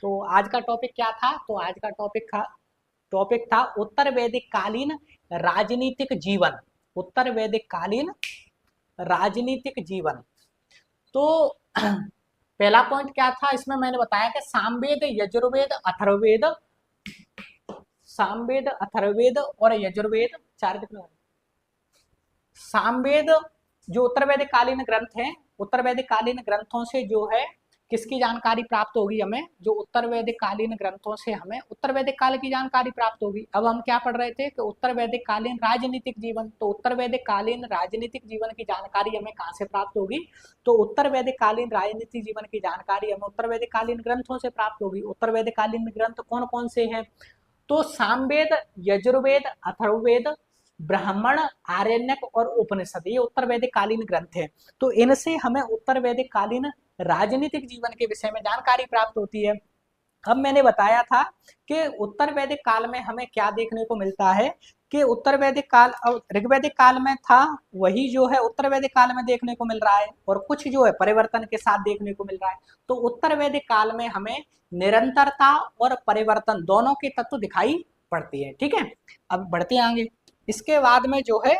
तो आज का टॉपिक क्या था? तो आज का टॉपिक था उत्तर वैदिक कालीन राजनीतिक जीवन। उत्तर वैदिक कालीन राजनीतिक जीवन। तो पहला पॉइंट क्या था इसमें? मैंने बताया कि सामवेद, यजुर्वेद, अथर्ववेद, सामवेद, अथर्ववेद और यजुर्वेद, चार कितने? सामवेद जो उत्तर वैदिक कालीन ग्रंथ हैं, उत्तर वैदिक कालीन ग्रंथों से जो है किसकी जानकारी प्राप्त होगी हमें? जो उत्तर वैदिक कालीन ग्रंथों से हमें उत्तर वैदिक काल की जानकारी प्राप्त होगी। अब हम क्या पढ़ रहे थे कि उत्तर वैदिक कालीन राजनीतिक जीवन। तो उत्तर वैदिक कालीन राजनीतिक जीवन की जानकारी हमें कहाँ से प्राप्त होगी? तो उत्तर वैदिक कालीन राजनीतिक जीवन की जानकारी हमें उत्तर वैदिक कालीन ग्रंथों से प्राप्त होगी। उत्तर वैदिक कालीन ग्रंथ कौन कौन से हैं? तो सामवेद, यजुर्वेद, अथर्ववेद, ब्राह्मण, आरण्यक और उपनिषद, ये उत्तर वैदिक कालीन ग्रंथ हैं। तो इनसे हमें उत्तर वैदिक कालीन राजनीतिक जीवन के विषय में जानकारी प्राप्त होती है। अब मैंने बताया था कि उत्तर वैदिक काल में हमें क्या देखने को मिलता है कि उत्तर वैदिक काल ऋग्वैदिक काल में था, वही जो है उत्तर वैदिक काल में देखने को मिल रहा है, और कुछ जो है परिवर्तन के साथ देखने को मिल रहा है। तो उत्तर वैदिक काल में हमें निरंतरता और परिवर्तन दोनों के तत्व दिखाई पड़ती है। ठीक है, अब बढ़ते हैं आगे। इसके बाद में जो है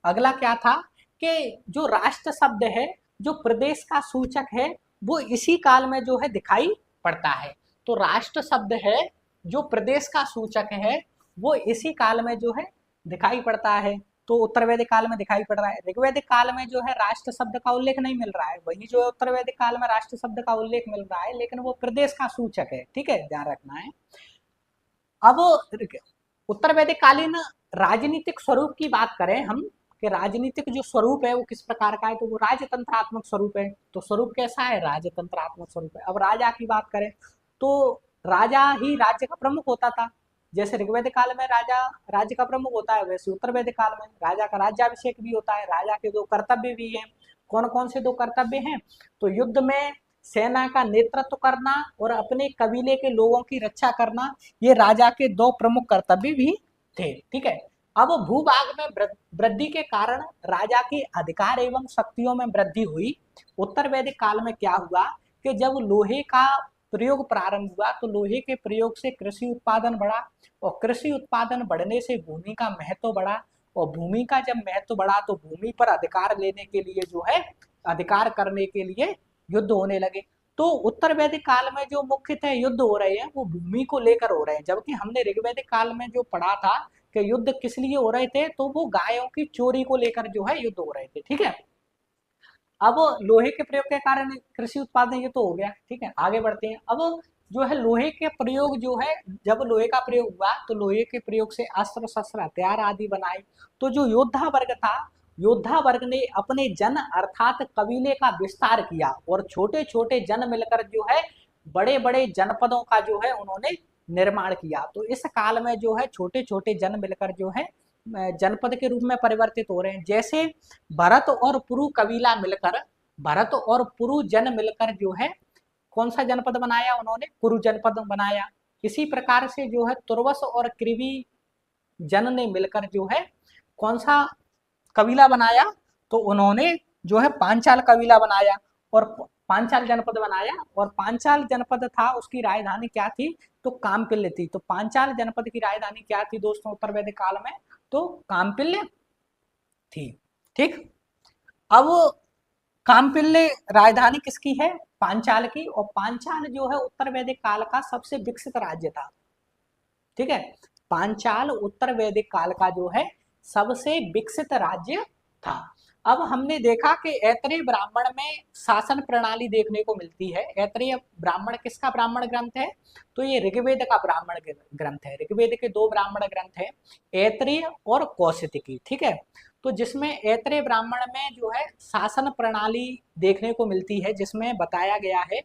अगला क्या था कि जो राष्ट्र शब्द है, जो प्रदेश का सूचक है, वो इसी काल में जो है दिखाई पड़ता है। तो राष्ट्र शब्द है जो प्रदेश का सूचक है, वो इसी काल में जो है दिखाई पड़ता है। तो उत्तर वैदिक काल में दिखाई पड़ रहा है। ऋग्वैदिक काल में जो है राष्ट्र शब्द का उल्लेख नहीं मिल रहा है, वही जो है उत्तर वैदिक काल में राष्ट्र शब्द का उल्लेख मिल रहा है, लेकिन वो प्रदेश का सूचक है। ठीक है, ध्यान रखना है। अब उत्तर वैदिक कालीन राजनीतिक स्वरूप की बात करें हम, कि राजनीतिक जो स्वरूप है वो किस प्रकार का है, तो वो राजतंत्रात्मक स्वरूप है। तो स्वरूप कैसा है? राजतंत्रात्मक स्वरूप है। अब राजा की बात करें तो राजा ही राज्य का प्रमुख होता था। जैसे ऋग्वैदिक काल में राजा राज्य का प्रमुख होता है, वैसे उत्तर वैदिक काल में राजा का राज्याभिषेक भी होता है। राजा के दो कर्तव्य भी हैं। कौन कौन से दो कर्तव्य हैं? तो युद्ध में सेना का नेतृत्व करना और अपने कबीले के लोगों की रक्षा करना, ये राजा के दो प्रमुख कर्तव्य भी थे। ठीक है, अब भूभाग में वृद्धि के कारण राजा के अधिकार एवं शक्तियों में वृद्धि हुई। उत्तर वैदिक काल में क्या हुआ कि जब लोहे का प्रयोग प्रारंभ हुआ, तो लोहे के प्रयोग से कृषि उत्पादन बढ़ा, और कृषि उत्पादन बढ़ने से भूमि का महत्व बढ़ा, और भूमि का जब महत्व बढ़ा तो भूमि पर अधिकार लेने के लिए जो है अधिकार करने के लिए युद्ध होने लगे। तो उत्तर वैदिक काल में जो मुख्यतः युद्ध हो रहे हैं वो भूमि को लेकर हो रहे हैं, जबकि हमने ऋग्वैदिक काल में जो पढ़ा था कि युद्ध किस लिए हो रहे थे, तो वो गायों की चोरी को लेकर जो है युद्ध हो रहे थे। ठीक है, अब लोहे के प्रयोग के कारण कृषि उत्पादन ये तो हो गया। ठीक है, आगे बढ़ते हैं। अब जो है लोहे के प्रयोग जो है, जब लोहे का प्रयोग हुआ तो लोहे के प्रयोग से अस्त्र शस्त्र हथियार आदि बनाए। तो जो योद्धा वर्ग था, योद्धा वर्ग ने अपने जन अर्थात कबीले का विस्तार किया, और छोटे छोटे जन मिलकर जो है बड़े बड़े जनपदों का जो है उन्होंने निर्माण किया। तो इस काल में जो है छोटे छोटे जन मिलकर जो है जनपद के रूप में परिवर्तित हो रहे हैं। जैसे भरत और पुरु कबीला मिलकर, भरत और पुरु जन मिलकर जो है कौन सा जनपद बनाया? उन्होंने कुरु जनपद बनाया। इसी प्रकार से जो है तुर्वस और कृवि जन ने मिलकर जो है कौन सा कबीला बनाया? तो उन्होंने जो है पांचाल कबीला बनाया और पांचाल जनपद बनाया। और पांचाल जनपद था, उसकी राजधानी क्या थी? तो कामपिल्य थी। तो पांचाल जनपद की राजधानी क्या थी दोस्तों उत्तर वैदिक काल में? तो कामपिल्य थी। ठीक, अब कामपिल्य राजधानी किसकी है? पांचाल की। और पांचाल जो है उत्तर वैदिक काल का सबसे विकसित राज्य था। ठीक है, पांचाल उत्तर वैदिक काल का जो है सबसे विकसित राज्य था। अब हमने देखा कि ऐतरेय ब्राह्मण में शासन प्रणाली देखने को मिलती है। ऐतरेय ब्राह्मण किसका ब्राह्मण ग्रंथ है? तो ये ऋग्वेद का ब्राह्मण ग्रंथ है। ऋग्वेद के दो ब्राह्मण ग्रंथ है, ऐतरेय और कौशिकी। ठीक है, तो जिसमें ऐतरेय ब्राह्मण में जो है शासन प्रणाली देखने को मिलती है, जिसमें बताया गया है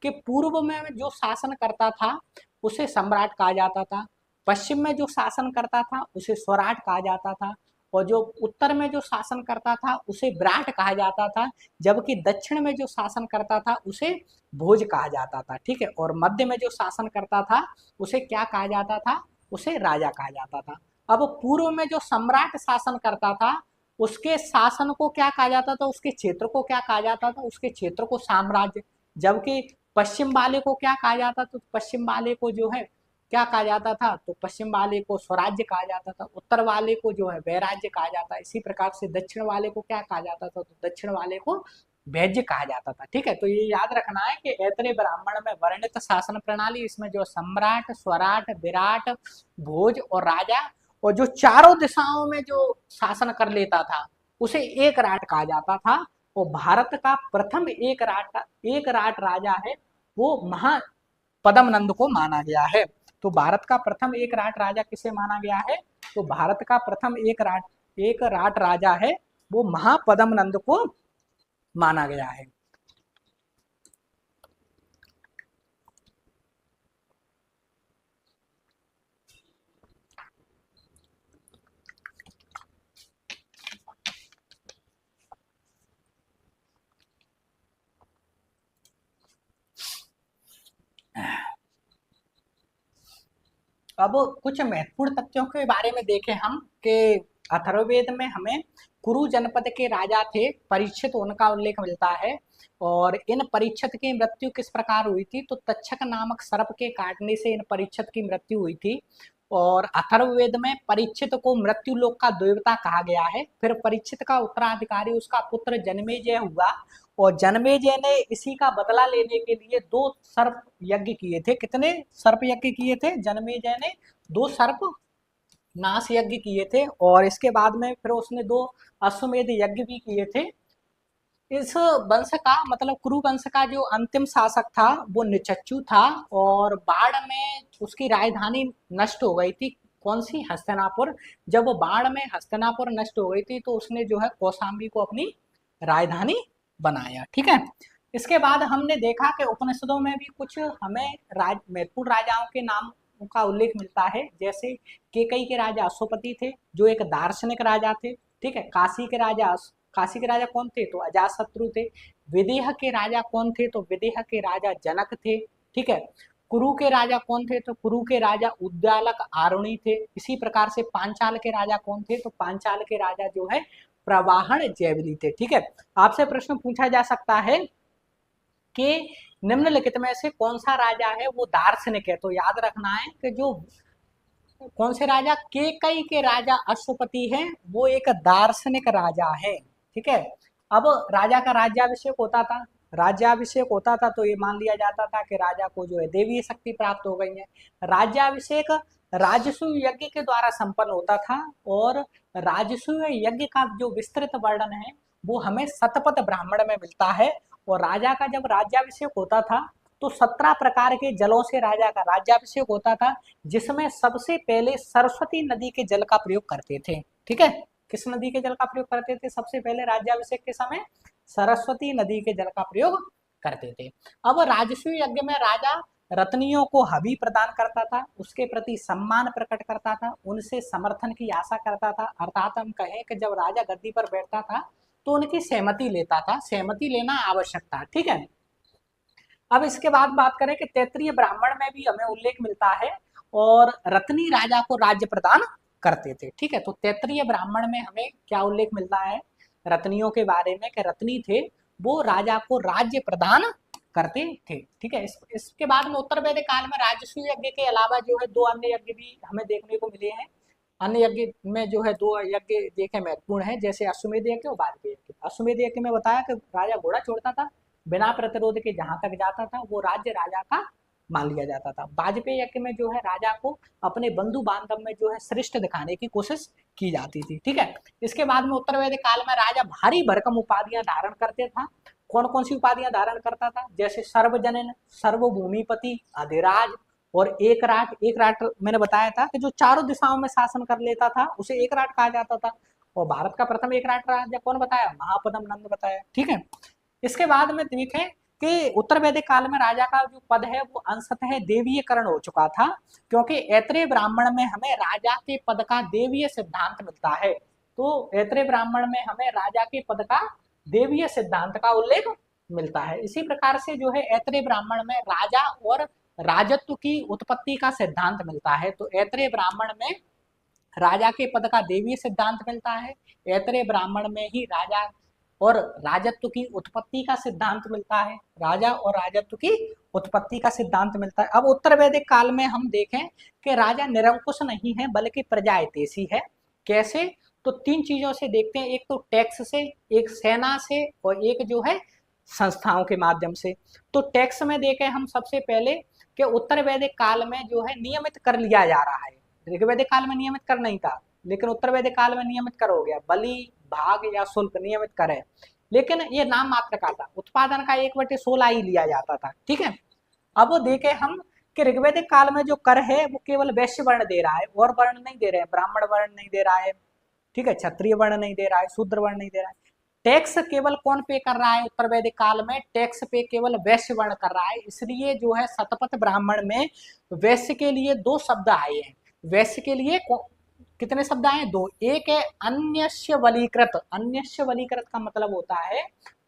कि पूर्व में जो शासन करता था उसे सम्राट कहा जाता था, पश्चिम में जो शासन करता था उसे स्वराट कहा जाता था, और जो उत्तर में जो शासन करता था उसे विराट कहा जाता था, जबकि दक्षिण में जो शासन करता था उसे भोज कहा जाता था। ठीक है, और मध्य में जो शासन करता था उसे क्या कहा जाता था? उसे राजा कहा जाता था। अब पूर्व में जो सम्राट शासन करता था उसके शासन को क्या कहा जाता था? उसके क्षेत्र को क्या कहा जाता था? उसके क्षेत्र को साम्राज्य। जबकि पश्चिम वाले को क्या कहा जाता, तो पश्चिम वाले को जो है क्या कहा जाता था, तो पश्चिम वाले को स्वराज्य कहा जाता था, उत्तर वाले को जो है वैराज्य कहा जाता है। इसी प्रकार से दक्षिण वाले को क्या कहा जाता था, तो दक्षिण वाले को वैज्य कहा जाता था। ठीक है, तो ये याद रखना है कि ऐतरेय ब्राह्मण में वर्णित शासन प्रणाली, इसमें जो सम्राट, स्वराट, विराट, भोज और राजा, और जो चारों दिशाओं में जो शासन कर लेता था उसे एक राट कहा जाता था। और भारत का प्रथम एक राट राजा है वो महा पदम नंद को माना गया है। तो भारत का प्रथम एक राट राजा किसे माना गया है, तो भारत का प्रथम एक राट राजा है वो महापदम नंद को माना गया है। अब कुछ महत्वपूर्ण तथ्यों के बारे में देखें हम कि अथर्ववेद में हमें कुरु जनपद के राजा थे परीक्षित, उनका उल्लेख मिलता है। और इन परीक्षित की मृत्यु किस प्रकार हुई थी, तो तक्षक नामक सर्प के काटने से इन परीक्षित की मृत्यु हुई थी। और अथर्ववेद में परीक्षित को मृत्यु लोक का देवता कहा गया है। फिर परीक्षित का उत्तराधिकारी उसका पुत्र जन्मेजय हुआ, और जन्मेजय ने इसी का बदला लेने के लिए 2 सर्प यज्ञ किए थे। कितने सर्प यज्ञ किए थे, जन्मेजय ने 2 सर्प नाश यज्ञ किए थे। और इसके बाद में फिर उसने 2 अश्वमेध यज्ञ भी किए थे। इस वंश का मतलब कुरु वंश का जो अंतिम शासक था वो निचच्चू था, और बाढ़ में उसकी राजधानी नष्ट हो गई थी। कौन सी, हस्तिनापुर। जब बाढ़ में हस्तिनापुर नष्ट हो गई थी तो उसने जो है कौशाम्बी को अपनी राजधानी बनाया। ठीक है, इसके बाद हमने देखा कि उपनिषदों में भी कुछ हमें महत्वपूर्ण राजाओं के नाम का उल्लेख मिलता है। जैसे केकई के राजा अश्वपति थे जो एक दार्शनिक राजा थे। ठीक है, काशी के राजा कौन थे, तो अजातशत्रु थे। विदेह के राजा कौन थे, तो विदेह के राजा जनक थे। ठीक है, कुरु के राजा कौन थे, तो कुरु के राजा उद्दालक आरुणि थे। इसी प्रकार से पांचाल के राजा कौन थे, तो पांचाल के राजा जो है प्रवाहन जैवली थे। ठीक है, आपसे प्रश्न पूछा जा सकता है कि निम्नलिखित में से कौन सा राजा है वो दार्शनिक है, तो याद रखना है कि जो कौन से राजा, केकई के राजा अश्वपति हैं वो एक दार्शनिक राजा है। ठीक है, अब राजा का राज्याभिषेक होता था तो ये मान लिया जाता था कि राजा को जो है देवीय शक्ति प्राप्त हो गई है। राज्याभिषेक राजसूय यज्ञ के द्वारा संपन्न होता था, और राजसूय यज्ञ का जो विस्तृत वर्णन है वो हमें शतपथ ब्राह्मण में मिलता है। और राजा का जब राज्याभिषेक होता था तो 17 प्रकार के जलों से राजा का राज्याभिषेक होता था, जिसमें सबसे पहले सरस्वती नदी के जल का प्रयोग करते थे। ठीक है, किस नदी के जल का प्रयोग करते थे, सबसे पहले राज्याभिषेक के समय सरस्वती नदी के जल का प्रयोग करते थे। अब राजसूय यज्ञ में राजा रत्नियों को हवि प्रदान करता था, उसके प्रति सम्मान प्रकट करता था, उनसे समर्थन की आशा करता था। अर्थात हम कहें कि जब राजा गद्दी पर बैठता था तो उनकी सहमति लेता था, सहमति लेना आवश्यक था। ठीक है, अब इसके बाद बात करें कि तैत्रीय ब्राह्मण में भी हमें उल्लेख मिलता है, और रत्नी राजा को राज्य प्रदान करते थे। ठीक है, तो तैत्रीय ब्राह्मण में हमें क्या उल्लेख मिलता है रत्नियों के बारे में, कि रत्नी थे वो राजा को राज्य प्रदान करते थे। ठीक है, इसके बाद में उत्तर वैदिक काल में राजसूय यज्ञ के अलावा जो है 2 अन्य यज्ञ भी हमें देखने को मिले हैं। अन्य यज्ञ में जो है 2 यज्ञ देखे महत्वपूर्ण है, जैसे अश्वमेध यज्ञ और वाजपेयी यज्ञ। अश्वमेध यज्ञ में बताया कि राजा घोड़ा छोड़ता था, बिना प्रतिरोध के जहां तक जाता था वो राज्य राजा का मान लिया जाता था। वाजपेयी यज्ञ में जो है राजा को अपने बंधु बांधव में जो है श्रेष्ठ दिखाने की कोशिश की जाती थी। ठीक है, इसके बाद में उत्तर वैदिक काल में राजा भारी भरकम उपाधियां धारण करते था। कौन कौन सी उपाधियां धारण करता था, जैसे सर्वजनन, सर्वभूमिपति, अधिराज और एक राट मैंने बताया था कि जो चारों दिशाओं में शासन कर लेता था उसे एक राट कहा जाता था। और भारत का प्रथम एक राट राजा कौन बताया, महापदम नंद बताया। ठीक है, इसके बाद में देखें कि उत्तर वैदिक काल में राजा का जो पद है वो अंशतः देवीयकरण हो चुका था, क्योंकि ऐत्रेय ब्राह्मण में हमें राजा के पद का देवीय सिद्धांत मिलता है। तो ऐत्रेय ब्राह्मण में हमें राजा के पद का देवीय सिद्धांत का उल्लेख मिलता है। इसी प्रकार से जो है ऐत्रेय ब्राह्मण में राजा और राजत्व की उत्पत्ति का सिद्धांत मिलता है। तो ऐत्रेय ब्राह्मण में राजा के पद का देवीय सिद्धांत मिलता है। ऐत्रेय ब्राह्मण में ही राजा और राजत्व की उत्पत्ति का सिद्धांत मिलता है। राजा और राजत्व की उत्पत्ति का सिद्धांत मिलता है। अब उत्तर वैदिक काल में हम देखें कि राजा निरंकुश नहीं है बल्कि प्रजाहितैषी है। कैसे? तो तीन चीजों से देखते हैं, एक तो टैक्स से, एक सेना से, और एक जो है संस्थाओं के माध्यम से। तो टैक्स में देखें हम सबसे पहले कि उत्तर वैदिक काल में जो है नियमित कर लिया जा रहा है। ऋग्वैदिक काल में नियमित कर नहीं था, लेकिन उत्तर वैदिक काल में नियमित कर हो गया। बलि, भाग या शुल्क नियमित कर है, लेकिन ये नाम मात्र का था। उत्पादन का 1/16 ही लिया जाता था। ठीक है। अब देखें हम कि ऋग्वैदिक काल में जो कर है वो केवल वैश्य वर्ण दे रहा है, और वर्ण नहीं दे रहे हैं। ब्राह्मण वर्ण नहीं दे रहा है, ठीक है, क्षत्रिय वर्ण नहीं दे रहा है, शूद्र वर्ण नहीं दे रहा है। टैक्स केवल कौन पे कर रहा है उत्तर वैदिक काल में? टैक्स पे केवल वैश्य वर्ण कर रहा है। इसलिए जो है शतपथ ब्राह्मण में वैश्य के लिए 2 शब्द आए हैं। वैश्य के लिए कितने शब्द आए हैं? 2। एक है अन्यस्य बलीकृत। अन्यस्य बलीकृत का मतलब होता है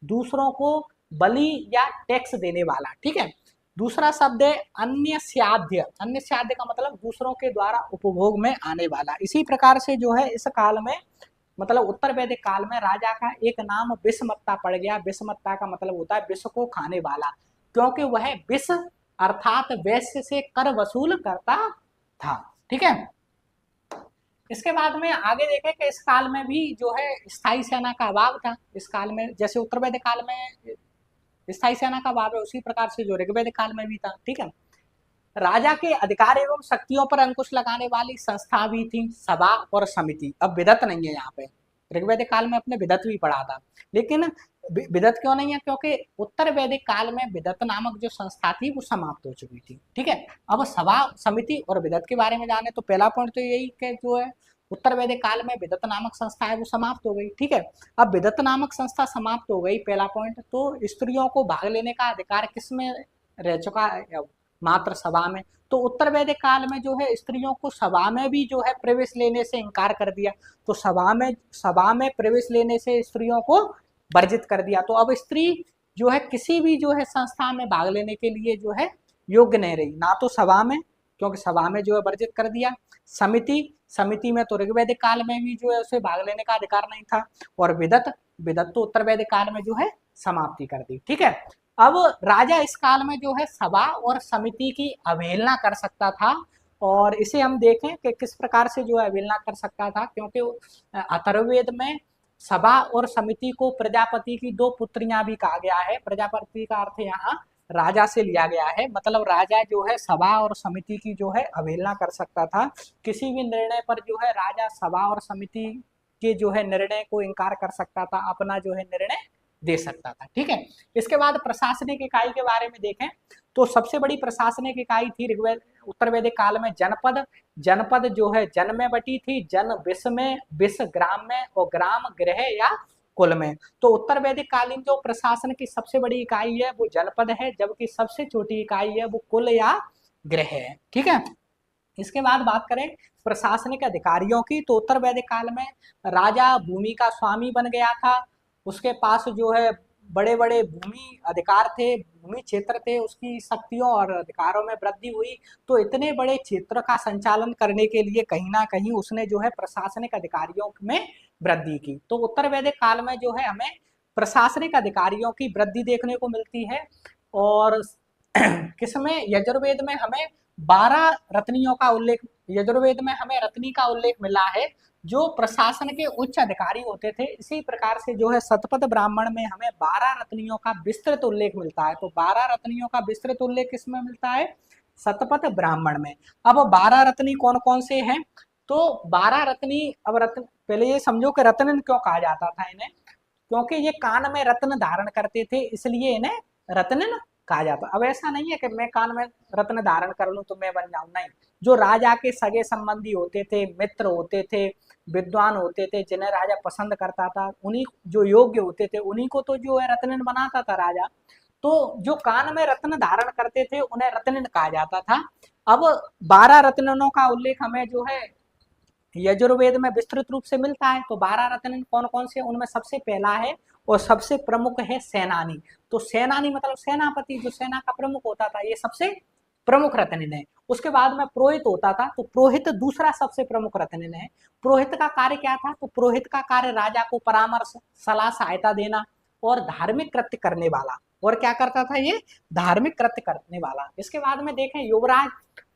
दूसरों को बलि या टैक्स देने वाला। ठीक है। दूसरा शब्द है अन्यस्याद्य। अन्यस्याद्य का मतलब दूसरों के द्वारा उपभोग में आने वाला। इसी प्रकार से जो है इस काल में, मतलब उत्तर वैदिक काल में, राजा का एक नाम विषमत्ता पड़ गया। विषमत्ता का मतलब होता है विष को खाने वाला, क्योंकि वह विष अर्थात वैश्य से कर वसूल करता था। ठीक है। इसके बाद में आगे देखें कि इस काल में भी जो है स्थायी सेना का अभाव था। इस काल में जैसे उत्तर वैदिक काल में स्थायी सेना का अभाव है, उसी प्रकार से जो ऋग्वैदिक काल में भी था। ठीक है। राजा के अधिकार एवं शक्तियों पर अंकुश लगाने वाली संस्था भी थी, सभा और समिति। अब विदत नहीं है यहाँ पे। ऋग्वैदिक काल में अपने विदत भी पढ़ा था, लेकिन विदत क्यों नहीं है? क्योंकि उत्तर वैदिक काल में विदत नामक जो संस्था थी वो समाप्त हो चुकी थी। ठीक है। अब सभा, समिति और विदत के बारे में जाने तो पहला पॉइंट तो यही कि जो है उत्तर वैदिक काल में विदत नामक संस्था है वो समाप्त हो गई। ठीक है। अब विदत नामक संस्था समाप्त हो गई, पहला पॉइंट। तो स्त्रियों को भाग लेने का अधिकार किस में रह चुका है? मात्र सभा में। तो उत्तर वैदिक काल में जो है स्त्रियों को सभा में भी जो है प्रवेश लेने से इनकार कर दिया। तो सभा में प्रवेश लेने से स्त्रियों को वर्जित कर दिया। तो अब स्त्री जो है किसी भी जो है संस्था में भाग लेने के लिए जो है योग्य नहीं रही, ना तो सभा में, क्योंकि सभा में जो है वर्जित कर दिया। समिति में तो ऋग्वैदिक काल में भी जो है उसे भाग लेने का अधिकार नहीं था। और विदत तो उत्तर वैदिक काल में जो है समाप्ति कर दी। ठीक है। अब राजा इस काल में जो है सभा और समिति की अवहेलना कर सकता था, और इसे हम देखें कि किस प्रकार से जो है अवहेलना कर सकता था। क्योंकि अथर्ववेद में सभा और समिति को प्रजापति की 2 पुत्रियां भी कहा गया है। प्रजापति का अर्थ यहाँ राजा से लिया गया है, मतलब राजा जो है सभा और समिति की जो है अवहेलना कर सकता था। किसी भी निर्णय पर जो है राजा सभा और समिति के जो है निर्णय को इनकार कर सकता था, अपना जो है निर्णय दे सकता था। ठीक है। इसके बाद प्रशासनिक इकाई के बारे में देखें तो सबसे बड़ी प्रशासनिक इकाई थी उत्तर वैदिक काल में जनपद। जनपद जो है जन में बटी थी, जन विष में, विष ग्राम में, और ग्राम गृह या कुल में। तो उत्तर वैदिक कालीन जो प्रशासन की सबसे बड़ी इकाई है वो जनपद है, जबकि सबसे छोटी इकाई है वो कुल या गृह है। ठीक है। इसके बाद बात करें प्रशासनिक अधिकारियों की, तो उत्तर वैदिक काल में राजा भूमि का स्वामी बन गया था। उसके पास जो है बड़े बड़े भूमि अधिकार थे, भूमि क्षेत्र थे। उसकी शक्तियों और अधिकारों में वृद्धि हुई। तो इतने बड़े क्षेत्र का संचालन करने के लिए कहीं ना कहीं उसने जो है प्रशासनिक अधिकारियों में वृद्धि की। तो उत्तर वैदिक काल में जो है हमें प्रशासनिक अधिकारियों की वृद्धि देखने को मिलती है। और किसमें? यजुर्वेद में हमें 12 रत्नियों का उल्लेख, यजुर्वेद में हमें रत्नी का उल्लेख मिला है जो प्रशासन के उच्च अधिकारी होते थे। इसी प्रकार से जो है शतपथ ब्राह्मण में हमें 12 रत्नियों का विस्तृत उल्लेख मिलता है। तो 12 रत्नियों का विस्तृत उल्लेख किसमें मिलता है? शतपथ ब्राह्मण में। अब 12 रत्नी कौन कौन से हैं? तो 12 रत्नी, अब रत्न पहले ये समझो कि रत्न क्यों कहा जाता था इन्हें? क्योंकि ये कान में रत्न धारण करते थे, इसलिए इन्हें रत्न कहा जाता। अब ऐसा नहीं है कि मैं कान में रत्न धारण कर लूं तो मैं बन जाऊं, नहीं। जो राजा के सगे संबंधी होते थे, मित्र होते थे, विद्वान होते थे, जिन्हें राजा पसंद करता था, उन्हीं जो योग्य होते थे उन्हीं को तो जो है रत्न बनाता था राजा। तो जो कान में रत्न धारण करते थे उन्हें रत्न कहा जाता था। अब 12 रत्नों का उल्लेख हमें जो है यजुर्वेद में विस्तृत रूप से मिलता है। तो 12 रत्न कौन कौन से? उनमें सबसे पहला है और सबसे प्रमुख है सेनानी। तो सेनानी मतलब सेनापति, जो सेना का प्रमुख होता था, ये सबसे प्रमुख रत्न निर्णय। उसके बाद में पुरोहित होता था, तो पुरोहित दूसरा सबसे प्रमुख रत्न निर्णय है। पुरोहित का कार्य क्या था? तो पुरोहित का कार्य राजा को परामर्श, सलाह, सहायता देना और धार्मिक कृत्य करने वाला। और क्या करता था ये? धार्मिक कृत्य करने वाला। इसके बाद में देखें युवराज।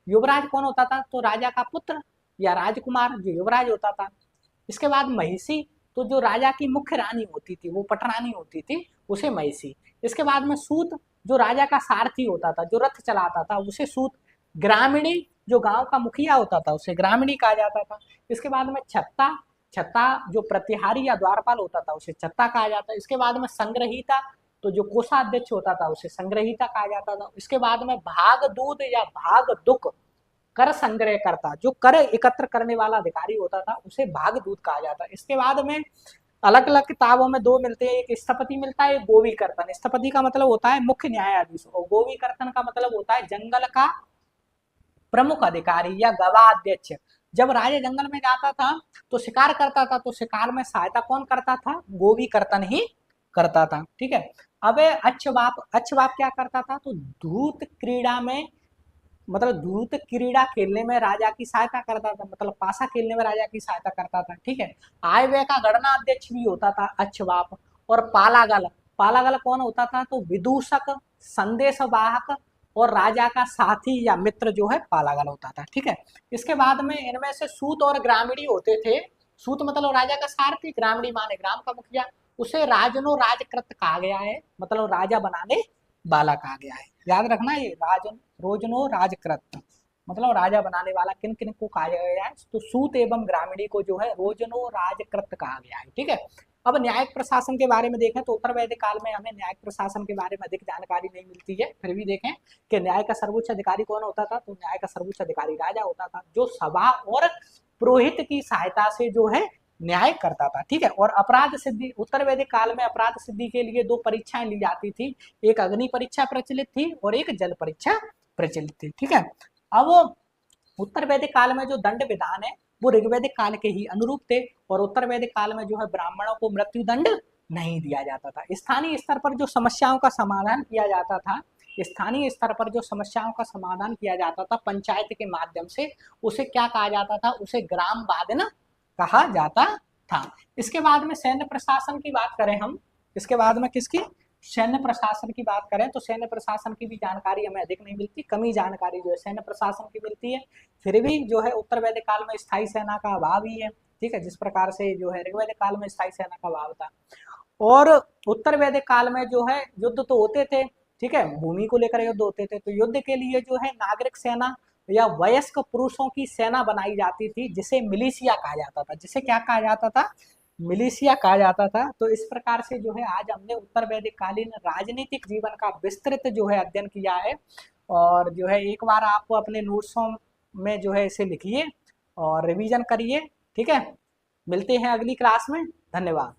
युवराज कौन होता था? तो राजा का पुत्र या राजकुमार जो युवराज होता था। इसके बाद महिषी, तो जो राजा की मुख्य रानी होती थी, वो पटरानी होती थी, उसे महिषी। इसके बाद में सूत, जो राजा का सारथी होता था, जो रथ चलाता था, उसे सूत। ग्रामीणी, जो गांव का मुखिया होता था, उसे ग्रामीणी कहा जाता था। इसके बाद में छत्ता, छत्ता जो प्रतिहारी या द्वारपाल होता था, उसे छत्ता कहा जाता है। इसके बाद में संग्रहीता, तो जो कोषाध्यक्ष होता था, उसे संग्रहीता कहा जाता था। इसके बाद में भागदूत या भागदुक, कर संग्रह करता, जो कर एकत्र करने वाला अधिकारी होता था, उसे भागदूत कहा जाता है। इसके बाद में अलग अलग किताबों में दो मिलते हैं, एक स्थपति मिलता है, एक गोवीकर्तन। स्थपति का मतलब होता है मुख्य न्यायाधीश और गोवीकर्तन का मतलब होता है जंगल का प्रमुख अधिकारी या गवाध्यक्ष। जब राजा जंगल में जाता था तो शिकार करता था, तो शिकार में सहायता कौन करता था? गोवीकर्तन ही करता था। ठीक है। अब अच्छवाप, अच्छवाप क्या करता था? तो धूत क्रीड़ा में, मतलब धूत क्रीड़ा खेलने में राजा की सहायता करता था, मतलब पासा खेलने में राजा की सहायता करता था। ठीक है। आय व्यय का गणना अध्यक्ष भी होता था अच्छवाप। और पालागल, पालागल कौन होता था? तो विदूषक, संदेशवाहक और राजा का साथी या मित्र जो है पालागल होता था। ठीक है। इसके बाद में इनमें से सूत और ग्रामीणी होते थे। सूत मतलब राजा का सारथी, ग्रामीणी माने ग्राम का मुखिया। उसे राजनो राजकृत कहा गया है, मतलब राजा बनाने वाला कहा गया है। याद रखना ये राजन रोजनो राजकृत मतलब राजा बनाने वाला किन किन को कहा गया है? तो सूत एवं ग्रामीणी को जो है रोजनो राजकृत कहा गया है। ठीक है। अब न्यायिक प्रशासन के बारे में देखें तो उत्तर वैदिक काल में हमें न्यायिक प्रशासन के बारे में अधिक जानकारी नहीं मिलती है, फिर भी देखें कि न्याय का सर्वोच्च अधिकारी कौन होता था? तो न्याय का सर्वोच्च अधिकारी राजा होता था, जो सभा और पुरोहित की सहायता से जो है न्याय करता था। ठीक है। और अपराध सिद्धि, उत्तर वैदिक काल में अपराध सिद्धि के लिए दो परीक्षाएं ली जाती थी, एक अग्नि परीक्षा प्रचलित थी और एक जल परीक्षा प्रचलित थी। ठीक है। अब उत्तर वैदिक काल में जो दंड विधान है वो ऋग्वैदिक काल के ही अनुरूप थे, और उत्तर वैदिक काल में जो है ब्राह्मणों को मृत्यु दंड नहीं दिया जाता था। स्थानीय स्तर पर जो समस्याओं का समाधान किया जाता था, स्थानीय स्तर पर जो समस्याओं का समाधान किया जाता था पंचायत के माध्यम से, उसे क्या कहा जाता था? उसे ग्राम वादन कहा जाता था। इसके बाद में सैन्य प्रशासन की बात करें हम, इसके बाद में किसकी? सैन्य प्रशासन की बात करें तो सैन्य प्रशासन की भी जानकारी हमें अधिक नहीं मिलती, कमी जानकारी जो है सैन्य प्रशासन की मिलती है। फिर भी जो है उत्तर वैदिक काल में स्थायी सेना का अभाव ही है। ठीक है। जिस प्रकार से जो है ऋग्वैदिक काल में स्थायी सेना का अभाव था। और उत्तर वैदिक काल में जो है युद्ध तो होते थे, ठीक है, भूमि को लेकर युद्ध होते थे, तो युद्ध के लिए जो है नागरिक सेना या वयस्क पुरुषों की सेना बनाई जाती थी, जिसे मिलिशिया कहा जाता था। जिसे क्या कहा जाता था? मिलिशिया कहा जाता था। तो इस प्रकार से जो है आज हमने उत्तर वैदिक कालीन राजनीतिक जीवन का विस्तृत जो है अध्ययन किया है। और जो है एक बार आप अपने नोट्सों में जो है इसे लिखिए और रिवीजन करिए। ठीक है। मिलते हैं अगली क्लास में। धन्यवाद।